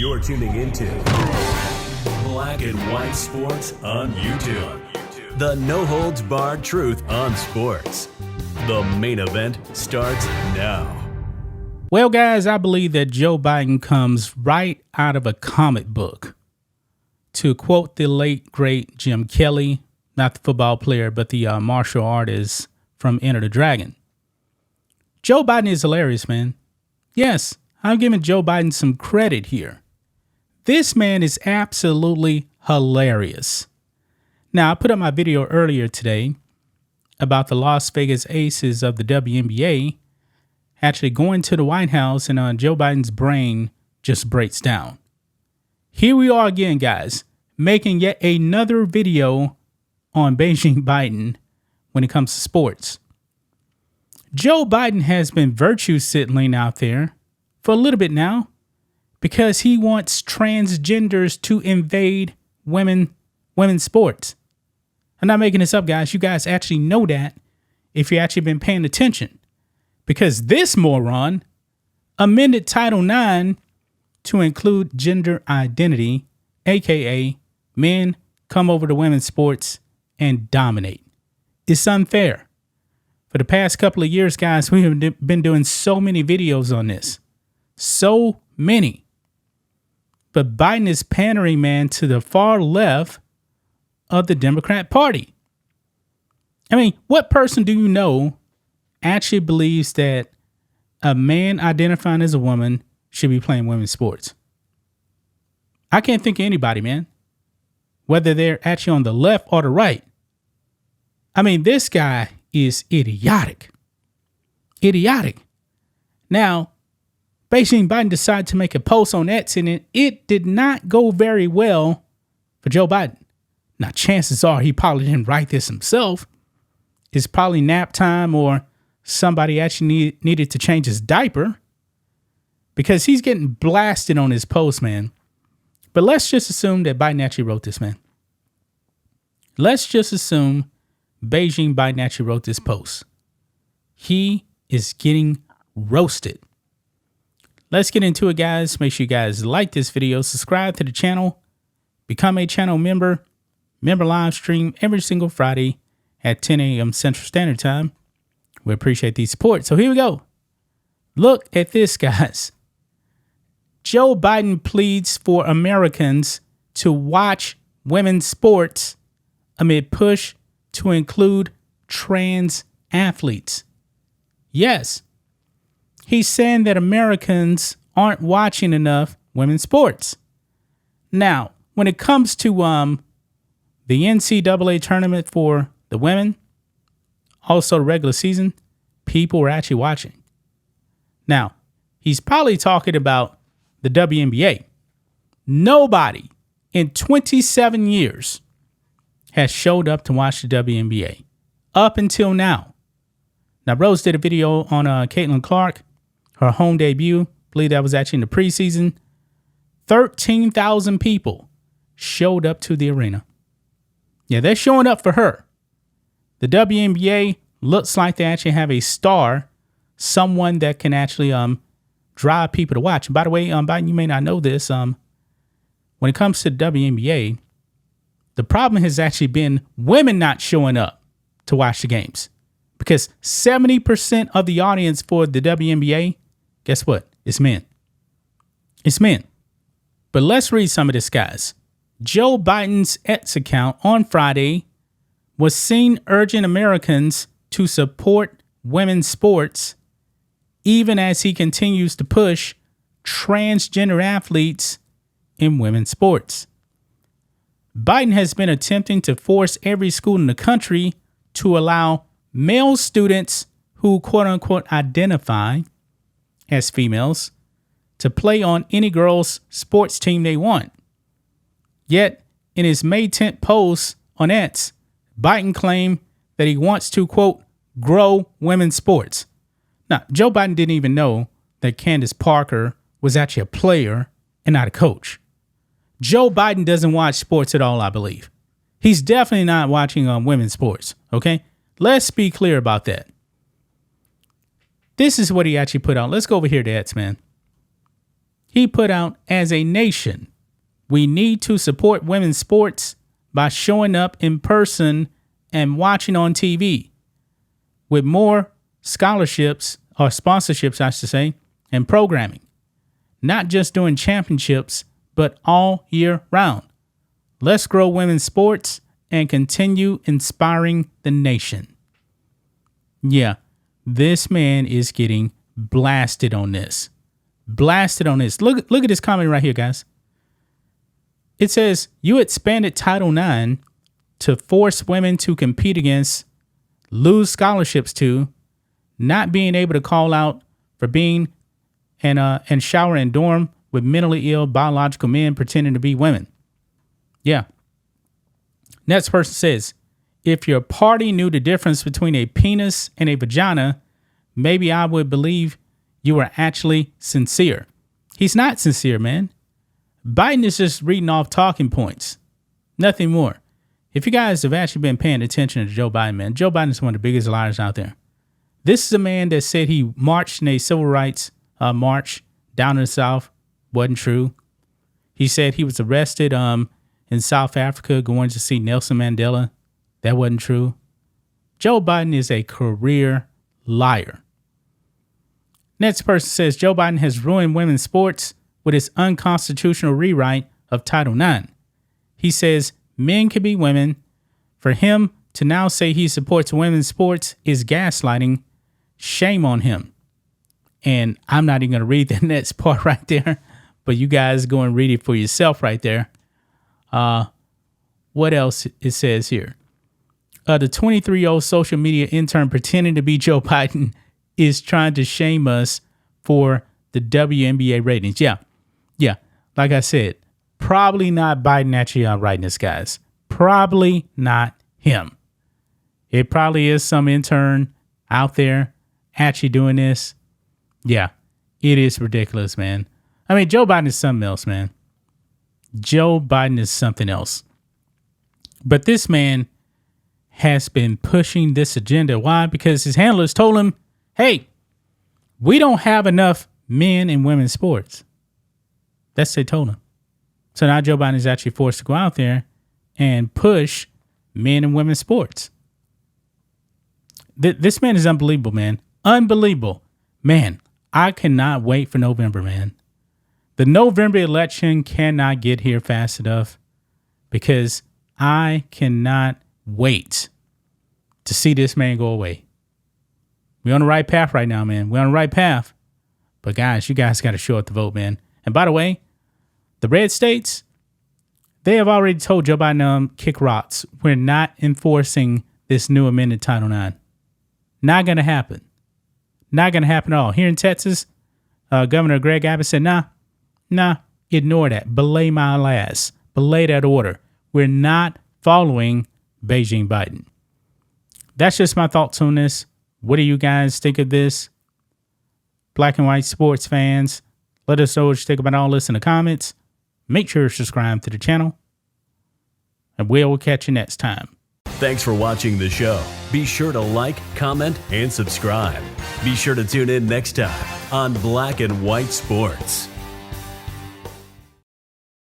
You're tuning into Black and White Sports on YouTube. The no-holds-barred truth on sports. The main event starts now. Well, guys, I believe that Joe Biden comes right out of a comic book. To quote the late, great Jim Kelly, not the football player, but the martial artist from Enter the Dragon. Joe Biden is hilarious, man. Yes, I'm giving Joe Biden some credit here. This man is absolutely hilarious. Now, I put up my video earlier today about the Las Vegas Aces of the WNBA actually going to the White House, and Joe Biden's brain just breaks down. Here we are again, guys, making yet another video on Beijing Biden when it comes to sports. Joe Biden has been virtue signaling out there for a little bit now because he wants transgenders to invade women's sports. I'm not making this up, guys. You guys actually know that if you've actually been paying attention. Because this moron amended Title IX to include gender identity, aka men come over to women's sports and dominate. It's unfair. For the past couple of years, guys, we have been doing so many videos on this. So many. But Biden is pandering, man, to the far left of the Democrat Party. I mean, what person do you know actually believes that a man identifying as a woman should be playing women's sports? I can't think of anybody, man. Whether they're actually on the left or the right. I mean, this guy is idiotic. Idiotic. Now, Beijing Biden decided to make a post on X, and it did not go very well for Joe Biden. Now, chances are he probably didn't write this himself. It's probably nap time or somebody actually needed to change his diaper because he's getting blasted on his post, man. But let's just assume that Biden actually wrote this, man. Let's just assume Beijing Biden actually wrote this post. He is getting roasted. Let's get into it, guys. Make sure you guys like this video, subscribe to the channel, become a channel member. Member live stream every single Friday at 10 a.m. Central Standard Time. We appreciate the support. So here we go. Look at this, guys. Joe Biden pleads for Americans to watch women's sports amid push to include trans athletes. Yes, he's saying that Americans aren't watching enough women's sports. Now, when it comes to the NCAA tournament for the women, also the regular season, people are actually watching. Now, he's probably talking about the WNBA. Nobody in 27 years has showed up to watch the WNBA up until now. Now, Rose did a video on Caitlin Clark, her home debut. I believe that was actually in the preseason. 13,000 people showed up to the arena. Yeah, they're showing up for her. The WNBA looks like they actually have a star, someone that can actually drive people to watch. And by the way, Biden, you may not know this. When it comes to the WNBA, the problem has actually been women not showing up to watch the games. Because 70% of the audience for the WNBA, guess what? It's men. It's men. But let's read some of this, guys. Joe Biden's X account on Friday was seen urging Americans to support women's sports, even as he continues to push transgender athletes in women's sports. Biden has been attempting to force every school in the country to allow male students who quote unquote identify as females to play on any girls' sports team they want. Yet, in his May 10th post on X, Biden claimed that he wants to, quote, grow women's sports. Now, Joe Biden didn't even know that Candace Parker was actually a player and not a coach. Joe Biden doesn't watch sports at all, I believe. He's definitely not watching women's sports, okay? Let's be clear about that. This is what he actually put out. Let's go over here to X, man. He put out, as a nation, we need to support women's sports by showing up in person and watching on TV with more scholarships or sponsorships, I should say, and programming. Not just doing championships, but all year round. Let's grow women's sports and continue inspiring the nation. Yeah, this man is getting blasted on this. Blasted on this. Look at this comment right here, guys. It says, you expanded Title IX to force women to compete against, lose scholarships to, not being able to call out for being and shower and dorm with mentally ill biological men pretending to be women. Yeah. Next person says, if your party knew the difference between a penis and a vagina, maybe I would believe you were actually sincere. He's not sincere, man. Biden is just reading off talking points. Nothing more. If you guys have actually been paying attention to Joe Biden, man, Joe Biden is one of the biggest liars out there. This is a man that said he marched in a civil rights march down in the South. Wasn't true. He said he was arrested in South Africa going to see Nelson Mandela. That wasn't true. Joe Biden is a career liar. Next person says Joe Biden has ruined women's sports with his unconstitutional rewrite of Title IX. He says men can be women. For him to now say he supports women's sports is gaslighting. Shame on him. And I'm not even going to read the next part right there, but you guys go and read it for yourself right there. What else it says here? The 23-year-old social media intern pretending to be Joe Biden is trying to shame us for the WNBA ratings. Yeah. Like I said, probably not Biden actually writing this, guys. Probably not him. It probably is some intern out there actually doing this. Yeah, it is ridiculous, man. I mean, Joe Biden is something else, man. Joe Biden is something else. But this man has been pushing this agenda. Why? Because his handlers told him, hey, we don't have enough men and women's sports. That's what they told him. So now Joe Biden is actually forced to go out there and push men and women's sports. This man is unbelievable, man. Unbelievable. Man, I cannot wait for November, man. The November election cannot get here fast enough because I cannot wait to see this man go away. We're on the right path right now, man. We're on the right path. But guys, you guys got to show up to vote, man. And by the way, the red states, they have already told Joe Biden, kick rocks. We're not enforcing this new amended Title IX. Not going to happen. Not going to happen at all. Here in Texas, Governor Greg Abbott said, nah, ignore that. Belay my ass. Belay that order. We're not following Beijing Biden. That's just my thoughts on this. What do you guys think of this? Black and white sports fans, let us know what you think about all this in the comments. Make sure to subscribe to the channel. And we'll catch you next time. Thanks for watching the show. Be sure to like, comment, and subscribe. Be sure to tune in next time on Black and White Sports.